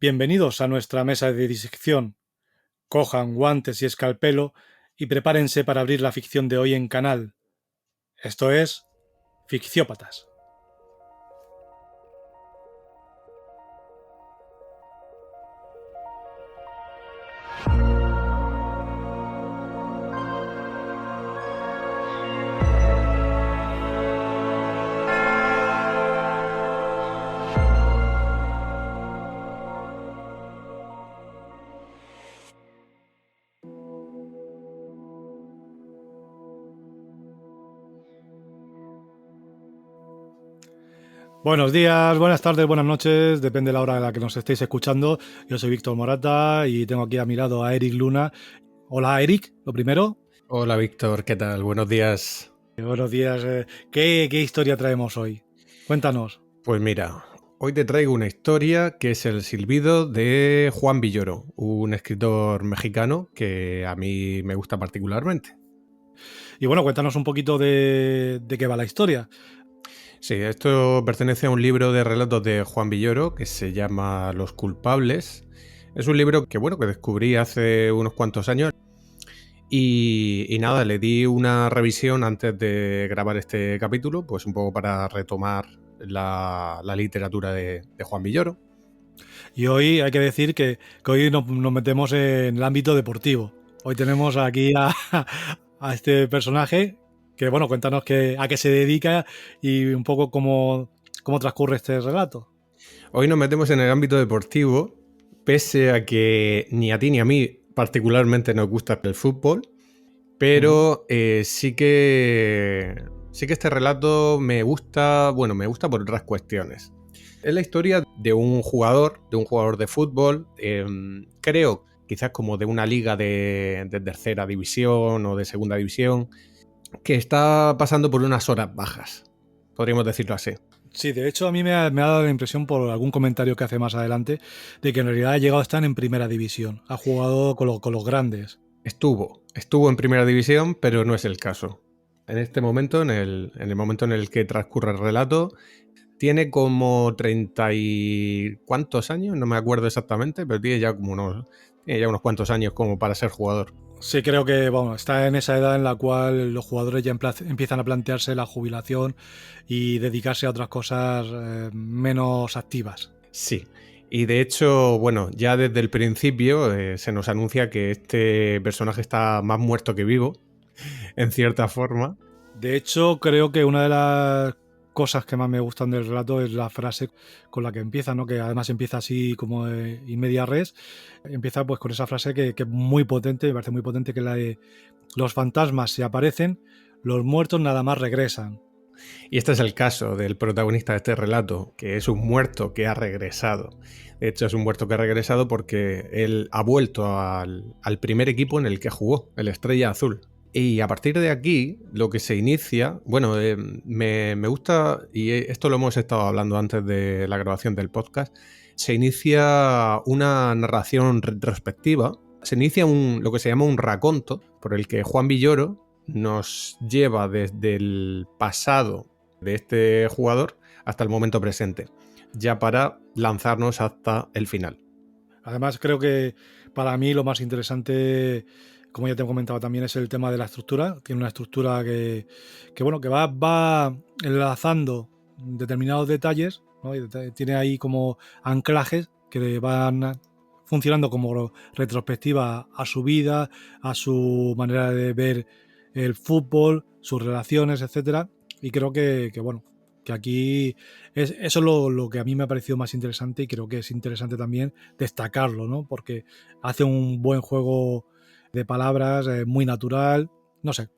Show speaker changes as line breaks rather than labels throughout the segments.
Bienvenidos a nuestra mesa de disección. Cojan guantes y escalpelo y prepárense para abrir la ficción de hoy en Canal. Esto es Ficciópatas. Buenos días, buenas tardes, buenas noches, depende de la hora en la que nos estéis escuchando. Yo soy Víctor Morata y tengo aquí a mi lado a Eric Luna. Hola Eric, lo primero.
Hola Víctor, ¿qué tal? Buenos días.
Buenos días. ¿Qué historia traemos hoy? Cuéntanos.
Pues mira, hoy te traigo una historia que es El silbido de Juan Villoro, un escritor mexicano que a mí me gusta particularmente.
Y bueno, cuéntanos un poquito de qué va la historia.
Sí, esto pertenece a un libro de relatos de Juan Villoro que se llama Los culpables. Es un libro que descubrí hace unos cuantos años y nada, le di una revisión antes de grabar este capítulo, pues un poco para retomar la literatura de Juan Villoro.
Y hoy hay que decir que hoy nos metemos en el ámbito deportivo. Hoy tenemos aquí a este personaje que, bueno, cuéntanos a qué se dedica y un poco cómo transcurre este relato.
Hoy nos metemos en el ámbito deportivo, pese a que ni a ti ni a mí particularmente nos gusta el fútbol, pero sí que este relato me gusta por otras cuestiones. Es la historia de un jugador de fútbol, creo, quizás como de una liga de tercera división o de segunda división, que está pasando por unas horas bajas, podríamos decirlo así.
Sí, de hecho a mí me ha dado la impresión por algún comentario que hace más adelante de que en realidad ha llegado a estar en primera división. Ha jugado con los grandes.
Estuvo en primera división, pero no es el caso. En este momento, en el momento en el que transcurre el relato, tiene como 30 y cuántos años, no me acuerdo exactamente, pero tiene ya unos cuantos años como para ser jugador.
Sí, creo que está en esa edad en la cual los jugadores ya empiezan a plantearse la jubilación y dedicarse a otras cosas menos activas.
Sí, y de hecho, ya desde el principio se nos anuncia que este personaje está más muerto que vivo, en cierta forma.
De hecho, creo que una de las cosas que más me gustan del relato es la frase con la que empieza, ¿no? Que además empieza así como in media res. Empieza pues con esa frase que es muy potente, me parece muy potente, que es la de: los fantasmas se aparecen, los muertos nada más regresan.
Y este es el caso del protagonista de este relato, que es un muerto que ha regresado. De hecho, es un muerto que ha regresado porque él ha vuelto al primer equipo en el que jugó, el Estrella Azul. Y a partir de aquí, lo que se inicia, me gusta, y esto lo hemos estado hablando antes de la grabación del podcast, se inicia una narración retrospectiva, se inicia lo que se llama un raconto, por el que Juan Villoro nos lleva desde el pasado de este jugador hasta el momento presente, ya para lanzarnos hasta el final.
Además, creo que para mí lo más interesante, como ya te he comentado también, es el tema de la estructura. Tiene una estructura que va enlazando determinados detalles, ¿no? Y tiene ahí como anclajes que van funcionando como retrospectiva a su vida, a su manera de ver el fútbol, sus relaciones, etcétera. Y creo que aquí eso es lo que a mí me ha parecido más interesante, y creo que es interesante también destacarlo, ¿no? Porque hace un buen juego de palabras, muy natural, no sé.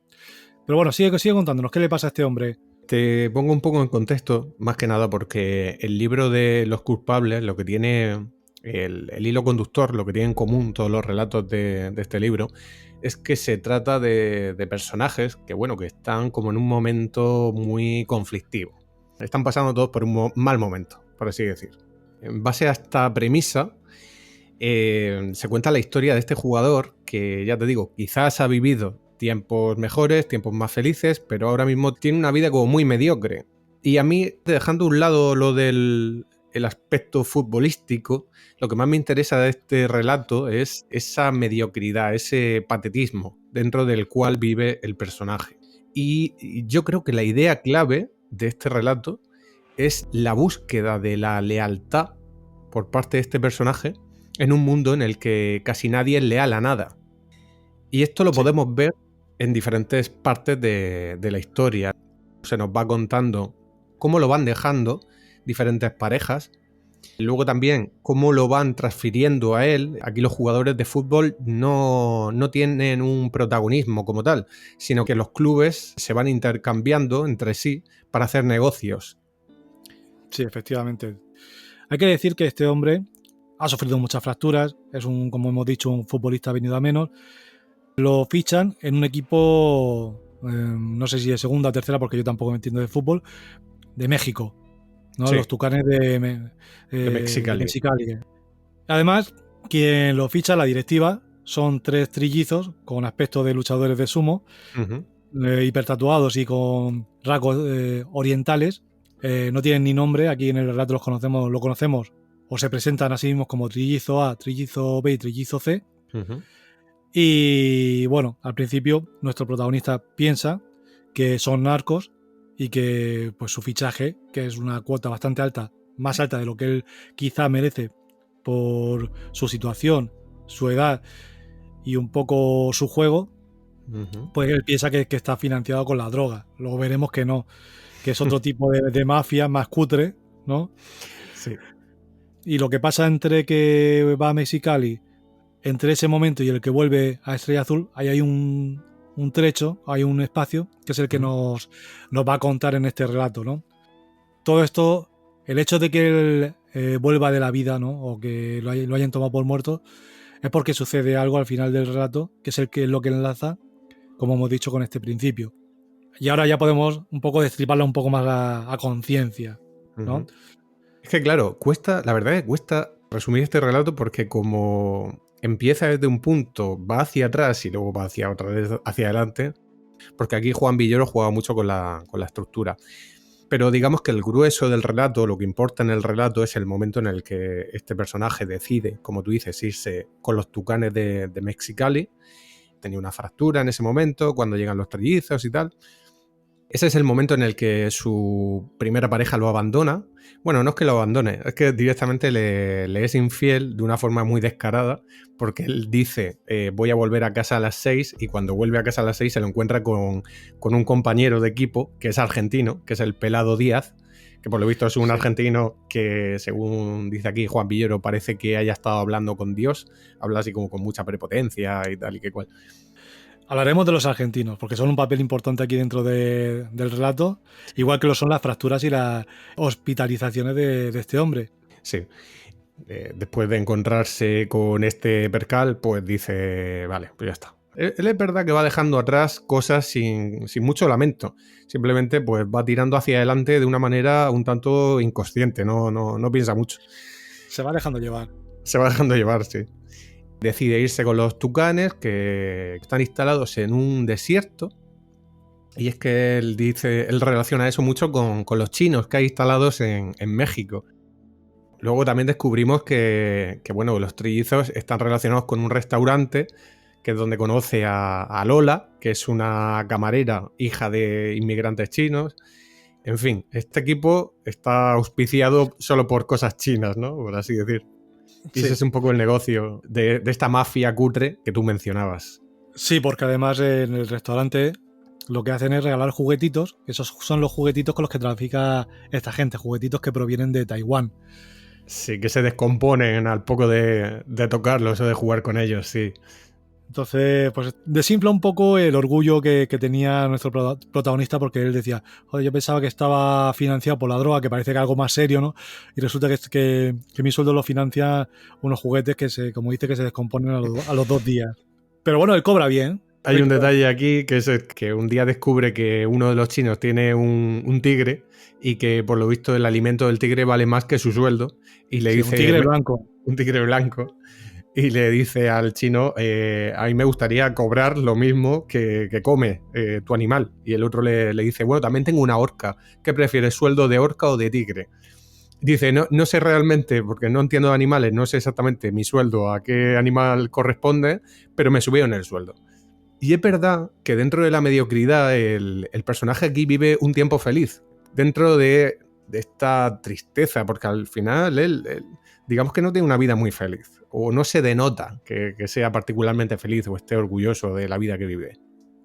Pero bueno, sigue contándonos, ¿qué le pasa a este hombre?
Te pongo un poco en contexto, más que nada porque el libro de Los culpables, lo que tiene el hilo conductor, lo que tiene en común todos los relatos de este libro, es que se trata de personajes que están como en un momento muy conflictivo. Están pasando todos por un mal momento, por así decir. En base a esta premisa, se cuenta la historia de este jugador que, ya te digo, quizás ha vivido tiempos mejores, tiempos más felices, pero ahora mismo tiene una vida como muy mediocre. Y a mí, dejando a un lado lo del el aspecto futbolístico, lo que más me interesa de este relato es esa mediocridad, ese patetismo dentro del cual vive el personaje. Y yo creo que la idea clave de este relato es la búsqueda de la lealtad por parte de este personaje en un mundo en el que casi nadie es leal a nada. Y esto lo podemos ver en diferentes partes de la historia. Se nos va contando cómo lo van dejando diferentes parejas. Luego también cómo lo van transfiriendo a él. Aquí los jugadores de fútbol no tienen un protagonismo como tal, sino que los clubes se van intercambiando entre sí para hacer negocios.
Sí, efectivamente. Hay que decir que este hombre ha sufrido muchas fracturas, es como hemos dicho, un futbolista venido a menos. Lo fichan en un equipo, no sé si de segunda o tercera, porque yo tampoco me entiendo de fútbol, de México, ¿no? Sí. Los Tucanes de Mexicali. Además, quien lo ficha, la directiva, son 3 trillizos con aspecto de luchadores de sumo, hipertatuados y con rasgos orientales. No tienen ni nombre, aquí en el relato lo conocemos o se presentan a sí mismos como trillizo A, trillizo B y trillizo C. Y bueno, al principio nuestro protagonista piensa que son narcos y que pues su fichaje, que es una cuota bastante alta, más alta de lo que él quizá merece por su situación, su edad y un poco su juego, pues él piensa que está financiado con la droga. Luego veremos que no, que es otro tipo de mafia más cutre, ¿no?
Sí.
Y lo que pasa entre que va a Mexicali, entre ese momento y el que vuelve a Estrella Azul, ahí hay un trecho, hay un espacio, que es el que nos va a contar en este relato, ¿no? Todo esto, el hecho de que él vuelva de la vida, ¿no? O que lo hayan tomado por muerto, es porque sucede algo al final del relato, que es lo que enlaza, como hemos dicho, con este principio. Y ahora ya podemos un poco destriparla un poco más a conciencia, ¿no?
Es que claro, la verdad es que cuesta resumir este relato porque como empieza desde un punto, va hacia atrás y luego va otra vez hacia adelante, porque aquí Juan Villoro juega mucho con la estructura. Pero digamos que el grueso del relato, lo que importa en el relato es el momento en el que este personaje decide, como tú dices, irse con los Tucanes de Mexicali. Tenía una fractura en ese momento, cuando llegan los trillizos y tal. Ese es el momento en el que su primera pareja lo abandona. Bueno, no es que lo abandone, es que directamente le es infiel de una forma muy descarada, porque él dice, voy a volver a casa a las 6, y cuando vuelve a casa a las 6 se lo encuentra con un compañero de equipo, que es argentino, que es el Pelado Díaz, que por lo visto es un argentino que, según dice aquí Juan Villoro, parece que haya estado hablando con Dios, habla así como con mucha prepotencia y tal y que cual.
Hablaremos de los argentinos, porque son un papel importante aquí dentro del relato, igual que lo son las fracturas y las hospitalizaciones de este hombre.
Sí. Después de encontrarse con este percal, pues dice, vale, pues ya está. Él es verdad que va dejando atrás cosas sin mucho lamento. Simplemente pues va tirando hacia adelante de una manera un tanto inconsciente, no piensa mucho.
Se va dejando llevar.
Se va dejando llevar, sí. Decide irse con los Tucanes, que están instalados en un desierto. Y es que él relaciona eso mucho con los chinos que hay instalados en México. Luego también descubrimos que bueno, los trillizos están relacionados con un restaurante, que es donde conoce a Lola, que es una camarera, hija de inmigrantes chinos. En fin, este equipo está auspiciado solo por cosas chinas, ¿no? Por así decir. Y ese es un poco el negocio de esta mafia cutre que tú mencionabas.
Sí, porque además en el restaurante lo que hacen es regalar juguetitos. Esos son los juguetitos con los que trafica esta gente, juguetitos que provienen de Taiwán.
Sí, que se descomponen al poco de tocarlos o de jugar con ellos, sí.
Entonces, pues desinfla un poco el orgullo que tenía nuestro protagonista, porque él decía, joder, yo pensaba que estaba financiado por la droga, que parece que algo más serio, ¿no? Y resulta que mi sueldo lo financia unos juguetes que como dice, que se descomponen a los 2 días. Pero bueno, él cobra bien.
Hay un detalle aquí, que es que un día descubre que uno de los chinos tiene un tigre, y que por lo visto el alimento del tigre vale más que su sueldo, y le dice...
Un tigre blanco.
Un tigre blanco. Y le dice al chino, a mí me gustaría cobrar lo mismo que come tu animal. Y el otro le dice, bueno, también tengo una orca. ¿Qué prefieres, sueldo de orca o de tigre? Dice, no sé realmente, porque no entiendo de animales, no sé exactamente mi sueldo a qué animal corresponde, pero me subieron el sueldo. Y es verdad que dentro de la mediocridad el personaje aquí vive un tiempo feliz, dentro de esta tristeza, porque al final él digamos que no tiene una vida muy feliz, o no se denota que sea particularmente feliz o esté orgulloso de la vida que vive.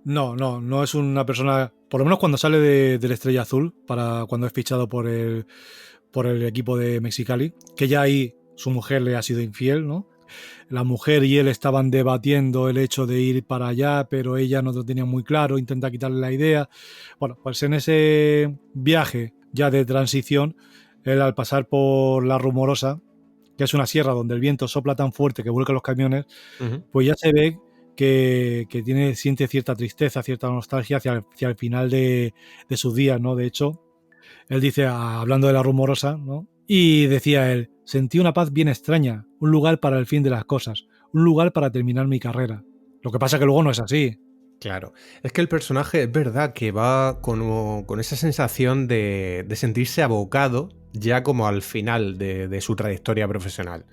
No es una persona, por lo menos cuando sale del Estrella Azul, para cuando es fichado por el equipo de Mexicali, que ya ahí su mujer le ha sido infiel, ¿no? La mujer y él estaban debatiendo el hecho de ir para allá, pero ella no lo tenía muy claro, intenta quitarle la idea. Bueno, pues en ese viaje ya de transición, él al pasar por La Rumorosa, que es una sierra donde el viento sopla tan fuerte que vuelca los camiones, pues ya se ve que siente cierta tristeza, cierta nostalgia hacia el final de sus días, ¿no? De hecho, él dice, hablando de La Rumorosa, ¿no? Y decía él, sentí una paz bien extraña, un lugar para el fin de las cosas, un lugar para terminar mi carrera. Lo que pasa que luego no es así.
Claro, es que el personaje es verdad que va con esa sensación de sentirse abocado ya como al final de su trayectoria profesional.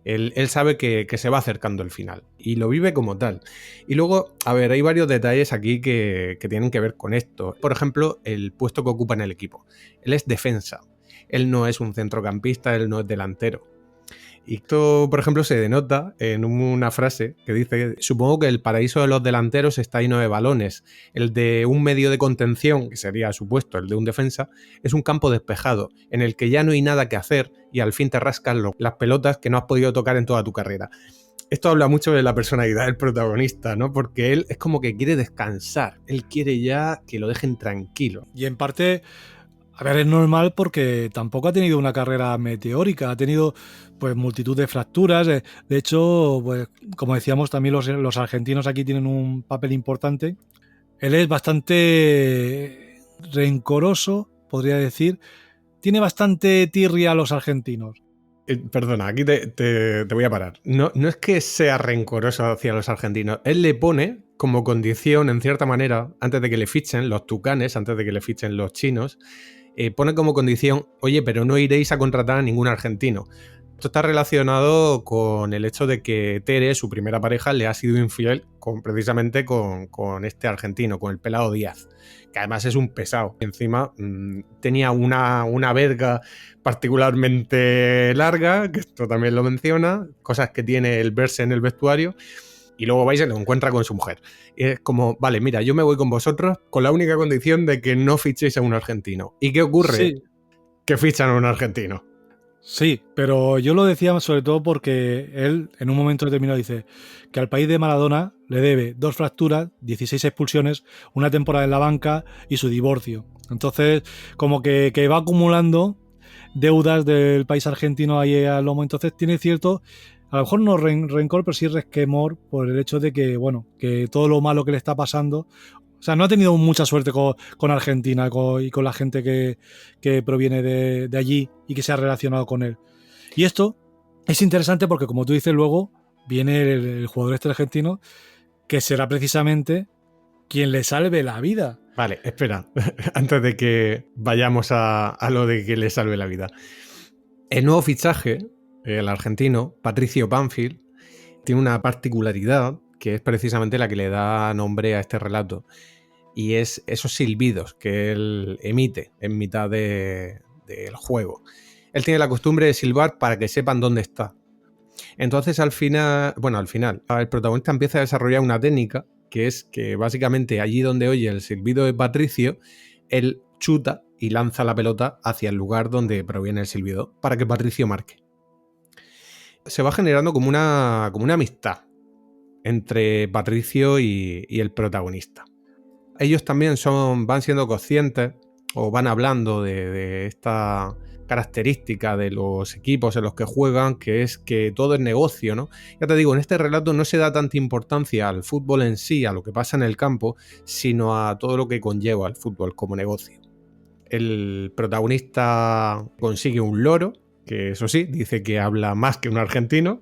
Él sabe que se va acercando el final y lo vive como tal. Y luego, a ver, hay varios detalles aquí que tienen que ver con esto. Por ejemplo, el puesto que ocupa en el equipo. Él es defensa. Él no es un centrocampista, él no es delantero. Y esto, por ejemplo, se denota en una frase que dice: supongo que el paraíso de los delanteros está lleno de balones. El de un medio de contención, que sería su puesto, el de un defensa, es un campo despejado, en el que ya no hay nada que hacer y al fin te rascan las pelotas que no has podido tocar en toda tu carrera. Esto habla mucho de la personalidad del protagonista, ¿no? Porque él es como que quiere descansar, él quiere ya que lo dejen tranquilo.
Y en parte, a ver, es normal porque tampoco ha tenido una carrera meteórica, ha tenido pues multitud de fracturas. De hecho, pues, como decíamos, también los argentinos aquí tienen un papel importante. Él es bastante rencoroso, podría decir. Tiene bastante tirria a los argentinos.
Perdona, aquí te voy a parar. No es que sea rencoroso hacia los argentinos. Él le pone como condición, en cierta manera, antes de que le fichen los tucanes, antes de que le fichen los chinos, pone como condición, oye, pero no iréis a contratar a ningún argentino. Esto está relacionado con el hecho de que Tere, su primera pareja, le ha sido infiel precisamente con este argentino, con el Pelao Díaz, que además es un pesado. Encima tenía una verga particularmente larga, que esto también lo menciona, cosas que tiene el verse en el vestuario, y luego vais y lo encuentra con su mujer. Y es como, vale, mira, yo me voy con vosotros con la única condición de que no fichéis a un argentino. ¿Y qué ocurre?
Sí.
Que fichan a un argentino.
Sí, pero yo lo decía sobre todo porque él en un momento determinado dice que al país de Maradona le debe 2 fracturas, 16 expulsiones, una temporada en la banca y su divorcio. Entonces, como que va acumulando deudas del país argentino ahí a lo. Entonces tiene cierto, a lo mejor no rencor, pero sí resquemor por el hecho de que, bueno, que todo lo malo que le está pasando. O sea, no ha tenido mucha suerte con Argentina y con la gente que proviene de allí y que se ha relacionado con él. Y esto es interesante porque, como tú dices, luego viene el jugador este argentino que será precisamente quien le salve la vida.
Vale, espera, antes de que vayamos a lo de que le salve la vida. El nuevo fichaje, el argentino, Patricio Banfield, tiene una particularidad que es precisamente la que le da nombre a este relato, y es esos silbidos que él emite en mitad del juego. Él tiene la costumbre de silbar para que sepan dónde está. Entonces al final, el protagonista empieza a desarrollar una técnica que es que básicamente allí donde oye el silbido de Patricio, él chuta y lanza la pelota hacia el lugar donde proviene el silbido para que Patricio marque. Se va generando como una amistad entre Patricio y el protagonista. Ellos también van siendo conscientes o van hablando de esta característica de los equipos en los que juegan, que es que todo es negocio, ¿no? Ya te digo, en este relato no se da tanta importancia al fútbol en sí, a lo que pasa en el campo, sino a todo lo que conlleva el fútbol como negocio. El protagonista consigue un loro, que eso sí, dice que habla más que un argentino.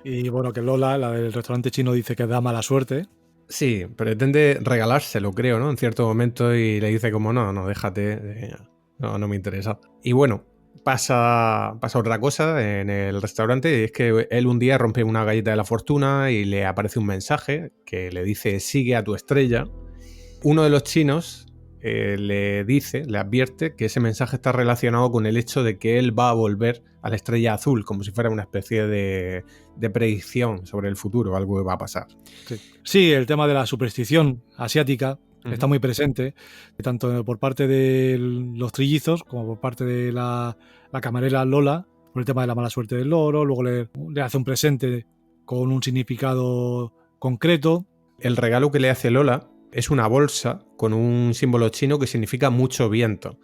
Y bueno, que Lola, la del restaurante chino, dice que da mala suerte.
Sí, pretende regalárselo, creo, ¿no? En cierto momento, y le dice como, no, déjate, no me interesa. Y bueno, pasa otra cosa en el restaurante, y es que él un día rompe una galleta de la fortuna y le aparece un mensaje que le dice sigue a tu estrella. Uno de los chinos le advierte que ese mensaje está relacionado con el hecho de que él va a volver a la estrella azul, como si fuera una especie de predicción sobre el futuro, algo que va a pasar.
Sí, el tema de la superstición asiática está muy presente, tanto por parte de los trillizos como por parte de la camarera Lola, por el tema de la mala suerte del loro. Luego le hace un presente con un significado concreto.
El regalo que le hace Lola es una bolsa con un símbolo chino que significa mucho viento.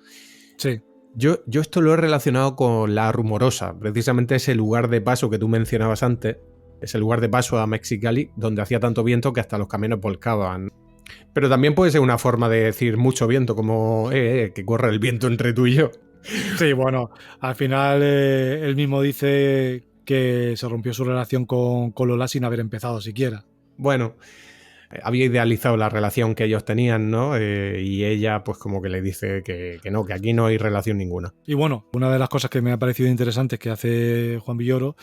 Sí.
Yo esto lo he relacionado con la Rumorosa, precisamente ese lugar de paso que tú mencionabas antes, ese lugar de paso a Mexicali donde hacía tanto viento que hasta los camiones volcaban. Pero también puede ser una forma de decir mucho viento, como que corre el viento entre tú y yo.
Sí, bueno, al final él mismo dice que se rompió su relación con Lola sin haber empezado siquiera.
Bueno, había idealizado la relación que ellos tenían, ¿no? Y ella pues como que le dice que no, que aquí no hay relación ninguna.
Y bueno, una de las cosas que me ha parecido interesantes que hace Juan Villoro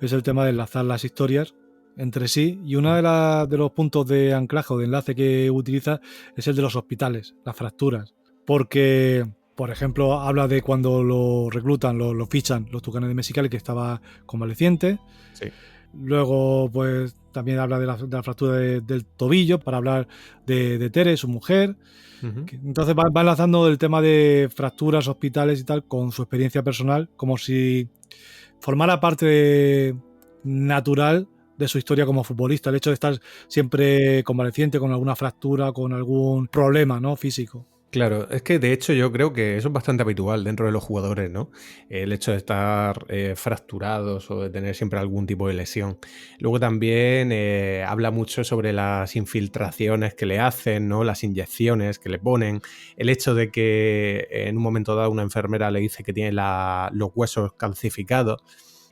es el tema de enlazar las historias entre sí, y uno de los puntos de anclaje o de enlace que utiliza es el de los hospitales, las fracturas, porque por ejemplo habla de cuando lo reclutan, lo fichan los Tucanes de Mexicali, que estaba convaleciente.
Sí.
Luego pues también habla de la fractura del tobillo, para hablar de Tere, su mujer. Entonces va enlazando el tema de fracturas, hospitales y tal con su experiencia personal, como si formara parte natural de su historia como futbolista, el hecho de estar siempre convaleciente con alguna fractura, con algún problema, ¿no?, físico.
Claro, es que de hecho yo creo que eso es bastante habitual dentro de los jugadores, ¿no? El hecho de estar fracturados o de tener siempre algún tipo de lesión. Luego también habla mucho sobre las infiltraciones que le hacen, ¿no? Las inyecciones que le ponen, el hecho de que en un momento dado una enfermera le dice que tiene los huesos calcificados.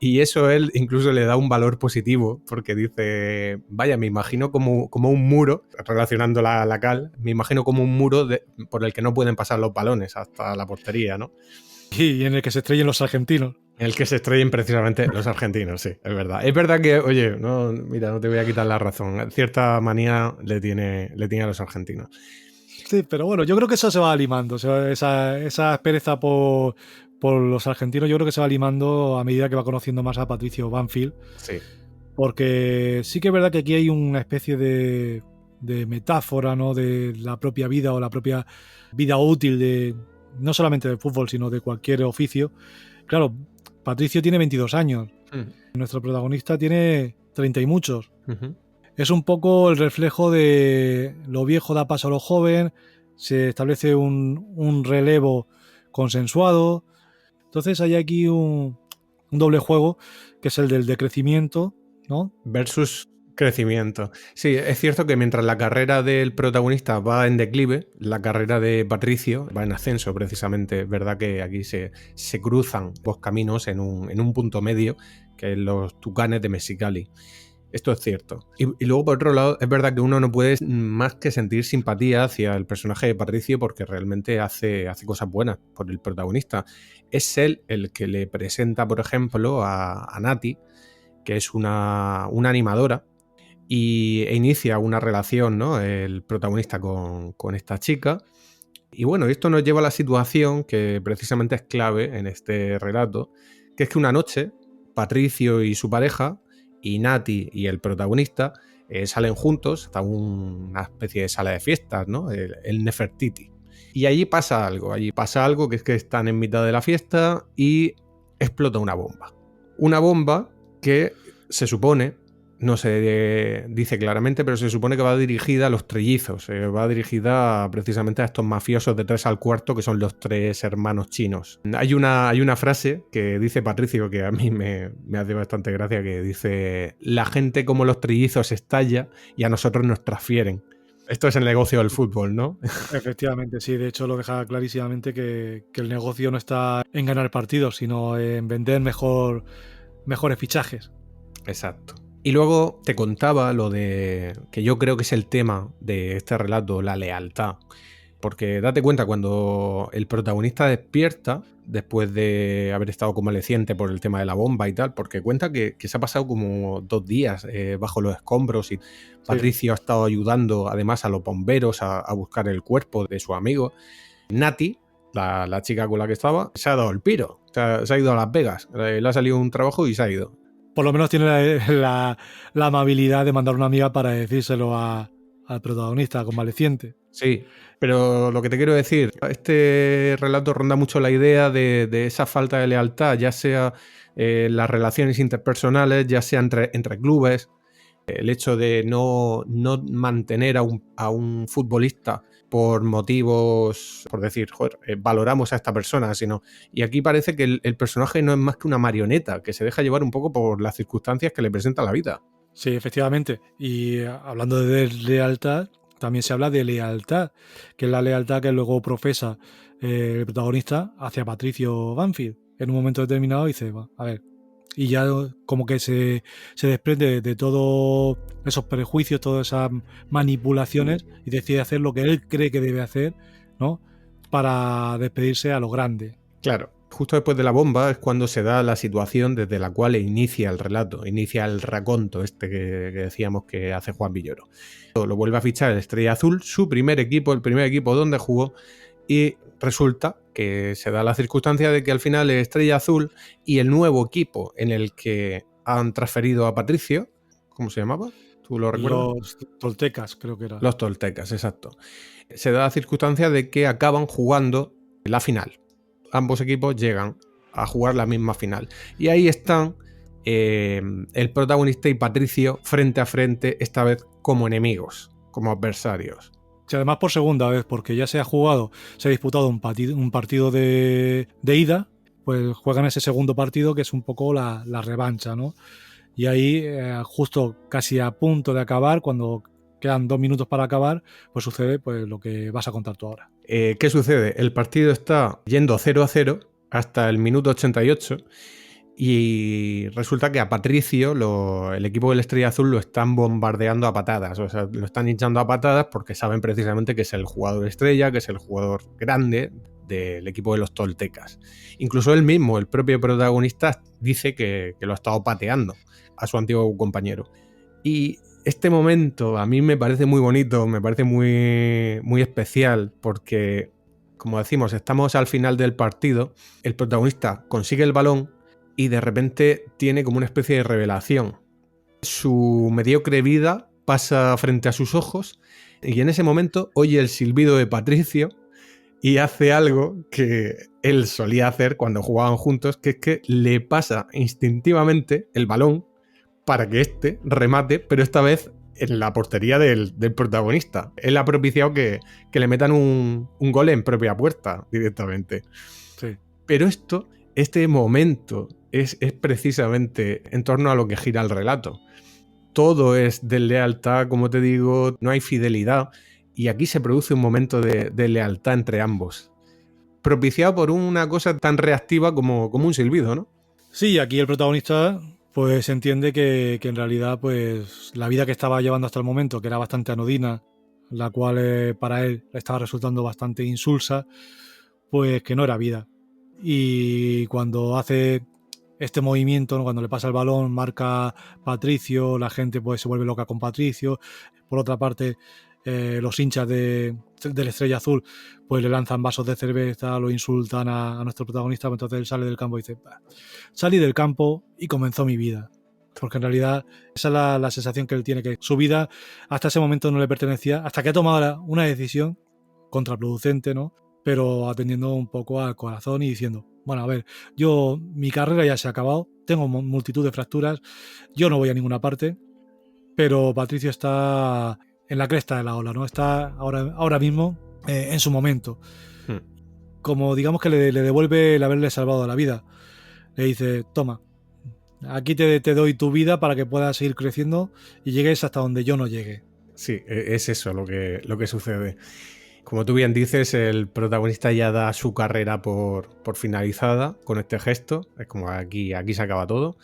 Y eso él incluso le da un valor positivo, porque dice, vaya, me imagino como un muro, relacionando la cal, me imagino como un muro por el que no pueden pasar los balones hasta la portería, ¿no?
Y en el que se estrellen los argentinos.
En el que se estrellen precisamente los argentinos, sí, es verdad. Es verdad que, oye, no, mira, no te voy a quitar la razón. Cierta manía le tiene a los argentinos.
Sí, pero bueno, yo creo que eso se va limando. Esa pereza por los argentinos, yo creo que se va limando a medida que va conociendo más a Patricio Banfield.
Sí.
Porque sí que es verdad que aquí hay una especie de metáfora, ¿no?, de la propia vida o la propia vida útil de no solamente del fútbol, sino de cualquier oficio. Claro, Patricio tiene 22 años. Nuestro protagonista tiene 30 y muchos. Es un poco el reflejo de lo viejo da paso a lo joven, se establece un relevo consensuado. Entonces hay aquí un doble juego, que es el del decrecimiento, ¿no?
Versus crecimiento. Sí, es cierto que mientras la carrera del protagonista va en declive, la carrera de Patricio va en ascenso precisamente. Es verdad que aquí se cruzan dos caminos en un punto medio, que es los Tucanes de Mexicali. Esto es cierto. Y luego, por otro lado, es verdad que uno no puede más que sentir simpatía hacia el personaje de Patricio, porque realmente hace cosas buenas por el protagonista. Es él el que le presenta, por ejemplo, a Nati, que es una animadora, e inicia una relación, ¿no?, el protagonista con esta chica. Y bueno, esto nos lleva a la situación que precisamente es clave en este relato, que es que una noche Patricio y su pareja, y Nati y el protagonista, salen juntos a una especie de sala de fiestas, ¿no?, el Nefertiti. Y allí pasa algo que es que están en mitad de la fiesta y explota una bomba. Una bomba que se supone, no se dice claramente, pero se supone que va dirigida a los trillizos, va dirigida precisamente a estos mafiosos de 3 al cuarto, que son los 3 hermanos chinos. Hay una frase que dice Patricio que a mí me hace bastante gracia, que dice: la gente como los trillizos estalla y a nosotros nos transfieren. Esto es el negocio del fútbol, ¿no?
Efectivamente, sí. De hecho, lo deja clarísimamente que el negocio no está en ganar partidos, sino en vender mejores fichajes.
Exacto. Y luego te contaba lo de que yo creo que es el tema de este relato, la lealtad. Porque date cuenta, cuando el protagonista despierta, después de haber estado convaleciente por el tema de la bomba y tal, porque cuenta que se ha pasado como 2 días bajo los escombros y Patricio ha estado ayudando además a los bomberos a buscar el cuerpo de su amigo. Nati, la chica con la que estaba, se ha dado el piro, se ha ido a Las Vegas, le ha salido un trabajo y se ha ido.
Por lo menos tiene la amabilidad de mandar una amiga para decírselo al protagonista convaleciente.
Sí, pero lo que te quiero decir, este relato ronda mucho la idea de esa falta de lealtad, ya sea las relaciones interpersonales, ya sea entre clubes, el hecho de no mantener a un futbolista por motivos, por decir, joder, valoramos a esta persona, sino... Y aquí parece que el personaje no es más que una marioneta, que se deja llevar un poco por las circunstancias que le presenta la vida.
Sí, efectivamente. Y hablando de lealtad, también se habla de lealtad, que es la lealtad que luego profesa el protagonista hacia Patricio Banfield. En un momento determinado dice, a ver, y ya como que se desprende de todos esos prejuicios, todas esas manipulaciones y decide hacer lo que él cree que debe hacer, ¿no? Para despedirse a lo grande.
Claro. Justo después de la bomba es cuando se da la situación desde la cual inicia el relato, inicia el raconto este que decíamos que hace Juan Villoro. Lo vuelve a fichar el Estrella Azul, su primer equipo, el primer equipo donde jugó, y resulta que se da la circunstancia de que al final el Estrella Azul y el nuevo equipo en el que han transferido a Patricio, ¿cómo se llamaba? ¿Tú lo recuerdas?
Los toltecas, creo que era.
Los toltecas, exacto. Se da la circunstancia de que acaban jugando la final. Ambos equipos llegan a jugar la misma final. Y ahí están el protagonista y Patricio frente a frente, esta vez como enemigos, como adversarios.
Y además por segunda vez, porque ya se ha disputado un partido de ida, pues juegan ese segundo partido que es un poco la revancha, ¿no? Y ahí, justo casi a punto de acabar, cuando quedan 2 minutos para acabar, pues sucede pues lo que vas a contar tú ahora.
¿Qué sucede? El partido está yendo 0-0 hasta el minuto 88 y resulta que a Patricio, el equipo del Estrella Azul, lo están bombardeando a patadas, o sea, lo están hinchando a patadas porque saben precisamente que es el jugador estrella, que es el jugador grande del equipo de los toltecas. Incluso él mismo, el propio protagonista, dice que lo ha estado pateando a su antiguo compañero. Y este momento a mí me parece muy bonito, me parece muy, muy especial porque, como decimos, estamos al final del partido, el protagonista consigue el balón y de repente tiene como una especie de revelación. Su mediocre vida pasa frente a sus ojos y en ese momento oye el silbido de Patricio y hace algo que él solía hacer cuando jugaban juntos, que es que le pasa instintivamente el balón para que éste remate, pero esta vez en la portería del protagonista. Él ha propiciado que le metan un gol en propia puerta directamente.
Sí.
Pero este momento es precisamente en torno a lo que gira el relato. Todo es de lealtad, como te digo, no hay fidelidad, y aquí se produce un momento de lealtad entre ambos, propiciado por una cosa tan reactiva como un silbido, ¿no?
Sí, aquí el protagonista pues entiende que en realidad pues la vida que estaba llevando hasta el momento, que era bastante anodina, la cual para él le estaba resultando bastante insulsa, pues que no era vida. Y cuando hace este movimiento, ¿no? Cuando le pasa el balón, marca Patricio, la gente pues se vuelve loca con Patricio. Por otra parte, los hinchas del Estrella Azul pues le lanzan vasos de cerveza, lo insultan a nuestro protagonista, entonces él sale del campo y dice, salí del campo y comenzó mi vida. Porque en realidad esa es la sensación que él tiene, que su vida hasta ese momento no le pertenecía, hasta que ha tomado una decisión contraproducente, ¿no? Pero atendiendo un poco al corazón y diciendo, bueno, a ver, mi carrera ya se ha acabado, tengo multitud de fracturas, yo no voy a ninguna parte, pero Patricio está en la cresta de la ola, ¿no? Está ahora mismo en su momento. Como digamos que le devuelve el haberle salvado la vida. Le dice, toma, aquí te doy tu vida para que puedas seguir creciendo y llegues hasta donde yo no llegue.
Sí, es eso lo que sucede. Como tú bien dices, el protagonista ya da su carrera por finalizada con este gesto. Es como aquí se acaba todo.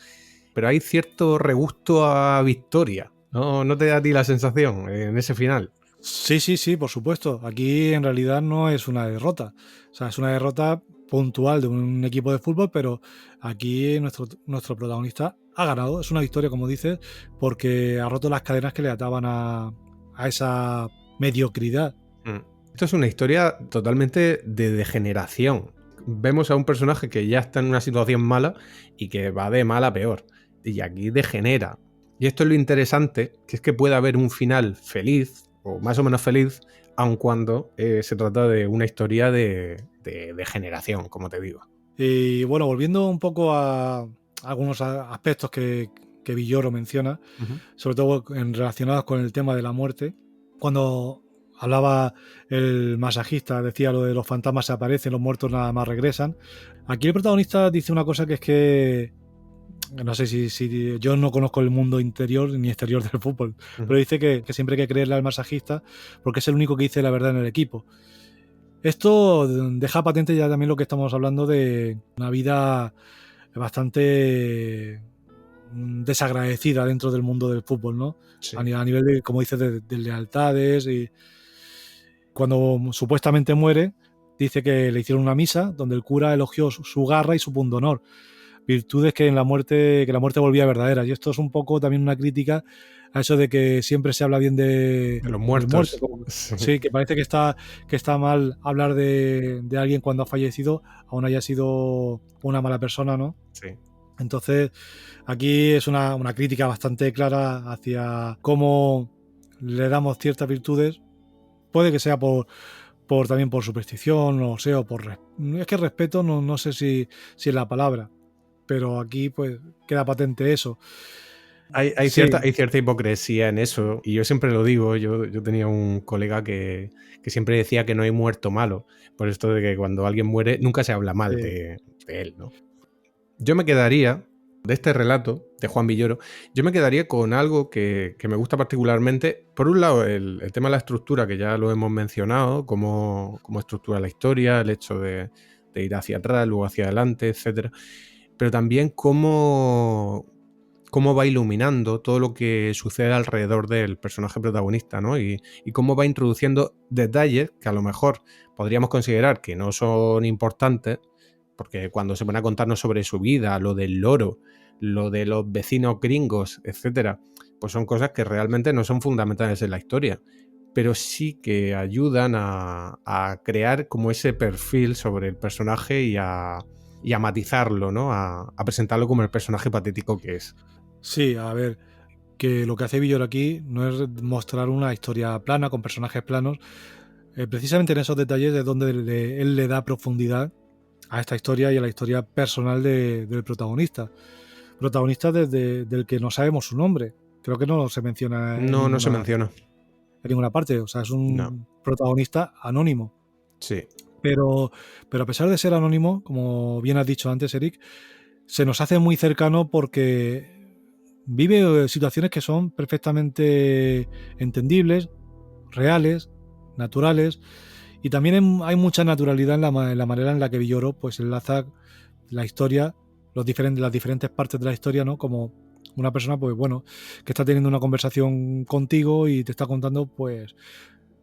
Pero hay cierto regusto a victoria. ¿No te da a ti la sensación en ese final?
Sí, sí, sí, por supuesto. Aquí en realidad no es una derrota. O sea, es una derrota puntual de un equipo de fútbol, pero aquí nuestro protagonista ha ganado. Es una victoria, como dices, porque ha roto las cadenas que le ataban a esa mediocridad.
Mm. Esto es una historia totalmente de degeneración. Vemos a un personaje que ya está en una situación mala y que va de mal a peor. Y aquí degenera. Y esto es lo interesante, que es que puede haber un final feliz, o más o menos feliz, aun cuando se trata de una historia de degeneración, como te digo.
Y bueno, volviendo un poco a algunos aspectos que Villoro menciona,
Ujú.
sobre todo relacionados con el tema de la muerte, cuando hablaba el masajista, decía lo de los fantasmas se aparecen, los muertos nada más regresan. Aquí el protagonista dice una cosa que es que, no sé si yo no conozco el mundo interior ni exterior del fútbol,
Ujú.
pero dice que siempre hay que creerle al masajista porque es el único que dice la verdad en el equipo. Esto deja patente ya también lo que estamos hablando de una vida bastante desagradecida dentro del mundo del fútbol, ¿no?
Sí.
A nivel de, como dices, de lealtades. Y cuando supuestamente muere, dice que le hicieron una misa donde el cura elogió su garra y su pundonor, virtudes que que la muerte volvía verdadera. Y esto es un poco también una crítica a eso de que siempre se habla bien
De los
del muerto.
muertos. Sí.
Sí, que parece que está mal hablar de alguien cuando ha fallecido, aún haya sido una mala persona, ¿no?
Sí.
Entonces, aquí es una crítica bastante clara hacia cómo le damos ciertas virtudes. Puede que sea también por superstición, o sea, o por... Es que respeto no sé si es la palabra, pero aquí pues queda patente eso.
Hay
Sí,
cierta hipocresía en eso, y yo siempre lo digo, yo tenía un colega que siempre decía que no hay muerto malo, por esto de que cuando alguien muere nunca se habla mal
sí,
de él, ¿no? Yo me quedaría, de este relato de Juan Villoro, yo me quedaría con algo que me gusta particularmente. Por un lado, el tema de la estructura, que ya lo hemos mencionado, cómo estructura la historia, el hecho de ir hacia atrás, luego hacia adelante, etcétera. Pero también cómo va iluminando todo lo que sucede alrededor del personaje protagonista, ¿no? Y cómo va introduciendo detalles que a lo mejor podríamos considerar que no son importantes, porque cuando se pone a contarnos sobre su vida, lo del loro, lo de los vecinos gringos, etcétera, pues son cosas que realmente no son fundamentales en la historia, pero sí que ayudan a crear como ese perfil sobre el personaje y a matizarlo, ¿no? A presentarlo como el personaje patético que es.
sí, a ver, que lo que hace Villor aquí no es mostrar una historia plana con personajes planos. Precisamente en esos detalles es donde él le da profundidad a esta historia y a la historia personal del protagonista. Protagonista del que no sabemos su nombre. Creo que no se menciona
No, no se menciona.
en ninguna parte. O sea, es
No.
un protagonista anónimo.
Sí.
Pero, pero a pesar de ser anónimo, como bien has dicho antes, Eric, se nos hace muy cercano porque vive situaciones que son perfectamente entendibles, reales, naturales, y también hay mucha naturalidad en la manera en la que Villoro pues enlaza la historia, las diferentes partes de la historia, ¿no? Como una persona, pues bueno, que está teniendo una conversación contigo y te está contando, pues,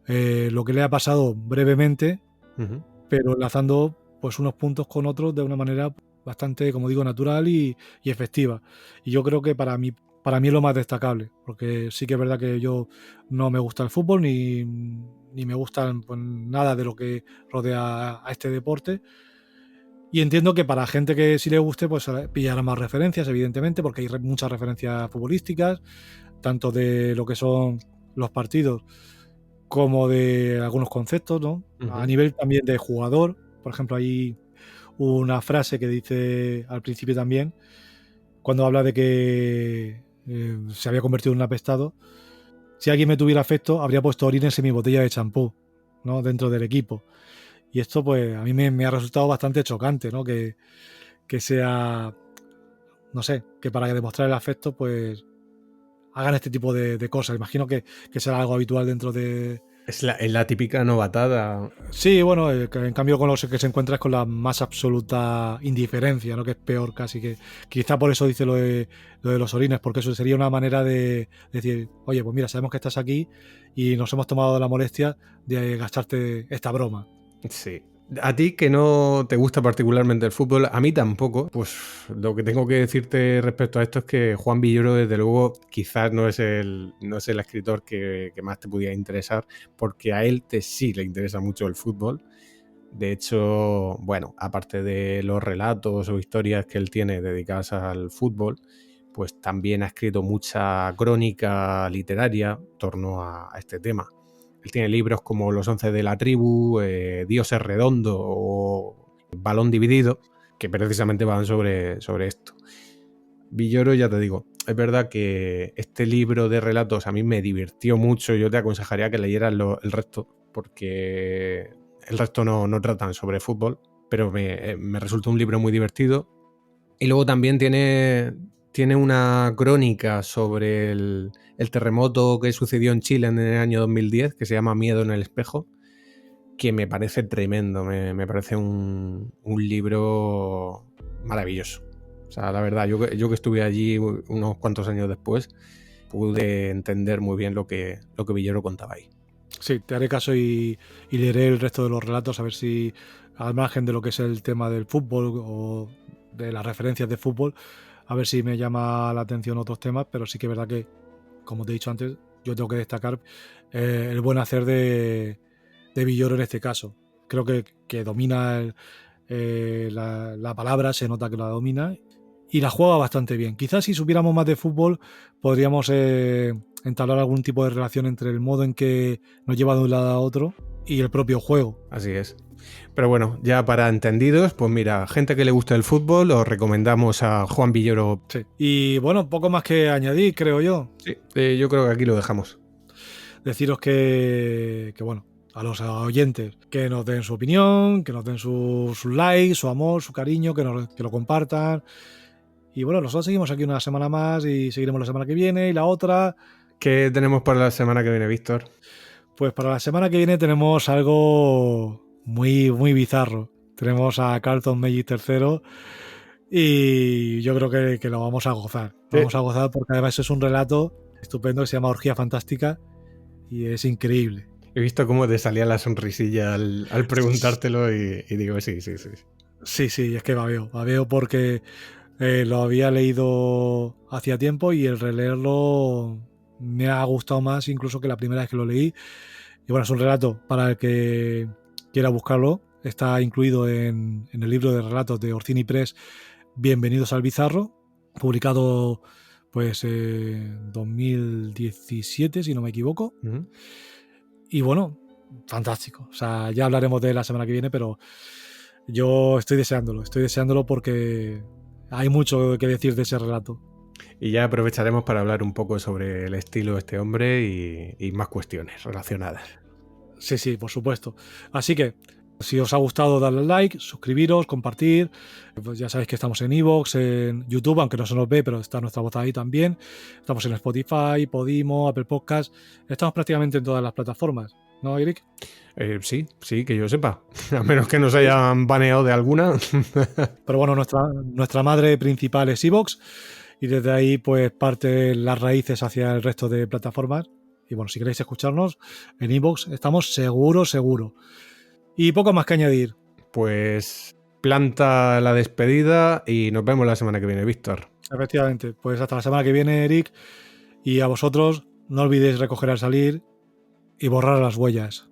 lo que le ha pasado brevemente,
Ujú.
pero enlazando pues unos puntos con otros de una manera bastante, como digo, natural y efectiva. Y yo creo que para mí es lo más destacable, porque sí que es verdad que yo no me gusta el fútbol ni me gusta pues, nada de lo que rodea a este deporte. Y entiendo que para gente que sí le guste, pues pillará más referencias, evidentemente, porque hay muchas referencias futbolísticas, tanto de lo que son los partidos como de algunos conceptos, ¿no? A
Ujú.
nivel también de jugador, por ejemplo, hay una frase que dice al principio también, cuando habla de que se había convertido en un apestado. Si alguien me tuviera afecto, habría puesto orines en mi botella de champú, ¿no? Dentro del equipo. Y esto, pues, a mí me ha resultado bastante chocante, ¿no? Que sea, no sé, que para demostrar el afecto, pues, hagan este tipo de cosas. Imagino que será algo habitual dentro
Es la típica novatada.
Sí, bueno, en cambio con los que se encuentra es con la más absoluta indiferencia, ¿no? Que es peor casi que... Quizá por eso dice lo de los orines, porque eso sería una manera de decir, oye, pues mira, sabemos que estás aquí y nos hemos tomado la molestia de gastarte esta broma.
Sí. A ti que no te gusta particularmente el fútbol, a mí tampoco, pues lo que tengo que decirte respecto a esto es que Juan Villoro, desde luego, quizás no es el escritor que más te pudiera interesar, porque a él sí le interesa mucho el fútbol. De hecho, bueno, aparte de los relatos o historias que él tiene dedicadas al fútbol, pues también ha escrito mucha crónica literaria en torno a este tema. Él tiene libros como Los 11 de la tribu, Dios es redondo o Balón dividido, que precisamente van sobre esto. Villoro, ya te digo, es verdad que este libro de relatos a mí me divirtió mucho. Yo te aconsejaría que leyeras el resto, porque el resto no tratan sobre fútbol, pero me resultó un libro muy divertido. Y luego también tiene una crónica sobre el terremoto que sucedió en Chile en el año 2010, que se llama Miedo en el espejo, que me parece tremendo, me parece un libro maravilloso. O sea, la verdad, yo que estuve allí unos cuantos años después, pude entender muy bien lo que Villoro contaba ahí.
Sí, te haré caso y leeré el resto de los relatos a ver si, al margen de lo que es el tema del fútbol o de las referencias de fútbol, a ver si me llama la atención otros temas, pero sí que es verdad que, como te he dicho antes, yo tengo que destacar el buen hacer de Villoro en este caso. Creo que domina la palabra, se nota que la domina y la juega bastante bien. Quizás si supiéramos más de fútbol podríamos entablar algún tipo de relación entre el modo en que nos lleva de un lado a otro y el propio juego.
Así es. Pero bueno, ya para entendidos, pues mira, gente que le gusta el fútbol, os recomendamos a Juan Villoro.
Sí. Y bueno, poco más que añadir, creo yo.
Sí, yo creo que aquí lo dejamos.
Deciros que bueno, a los oyentes, que nos den su opinión, que nos den su like, su amor, su cariño, que lo compartan. Y bueno, nosotros seguimos aquí una semana más y seguiremos la semana que viene y la otra.
¿Qué tenemos para la semana que viene, Víctor?
Pues para la semana que viene tenemos algo muy, muy bizarro. Tenemos a Carlton Magic III y yo creo que lo vamos a gozar. Lo vamos a gozar porque además es un relato estupendo que se llama Orgía Fantástica y es increíble.
He visto cómo te salía la sonrisilla al preguntártelo y digo, sí.
Sí, es que babeo porque lo había leído hacía tiempo y el releerlo me ha gustado más incluso que la primera vez que lo leí. Y bueno, es un relato para el que quiera buscarlo. Está incluido en el libro de relatos de Orsini Press, Bienvenidos al Bizarro, publicado pues en 2017, si no me equivoco.
Uh-huh.
Y bueno, fantástico. O sea, ya hablaremos de él la semana que viene, pero yo estoy deseándolo porque hay mucho que decir de ese relato.
Y ya aprovecharemos para hablar un poco sobre el estilo de este hombre y más cuestiones relacionadas.
Sí, por supuesto. Así que, si os ha gustado, dadle like, suscribiros, compartir. Pues ya sabéis que estamos en iVoox, en YouTube, aunque no se nos ve, pero está nuestra voz ahí también. Estamos en Spotify, Podimo, Apple Podcast. Estamos prácticamente en todas las plataformas, ¿no, Eric?
Sí, que yo sepa. A menos que nos hayan baneado de alguna.
Pero bueno, nuestra madre principal es iVoox y desde ahí pues parten las raíces hacia el resto de plataformas. Y bueno, si queréis escucharnos en iVoox, estamos seguro. Y poco más que añadir.
Pues planta la despedida y nos vemos la semana que viene, Víctor.
Efectivamente, pues hasta la semana que viene, Eric. Y a vosotros, no olvidéis recoger al salir y borrar las huellas.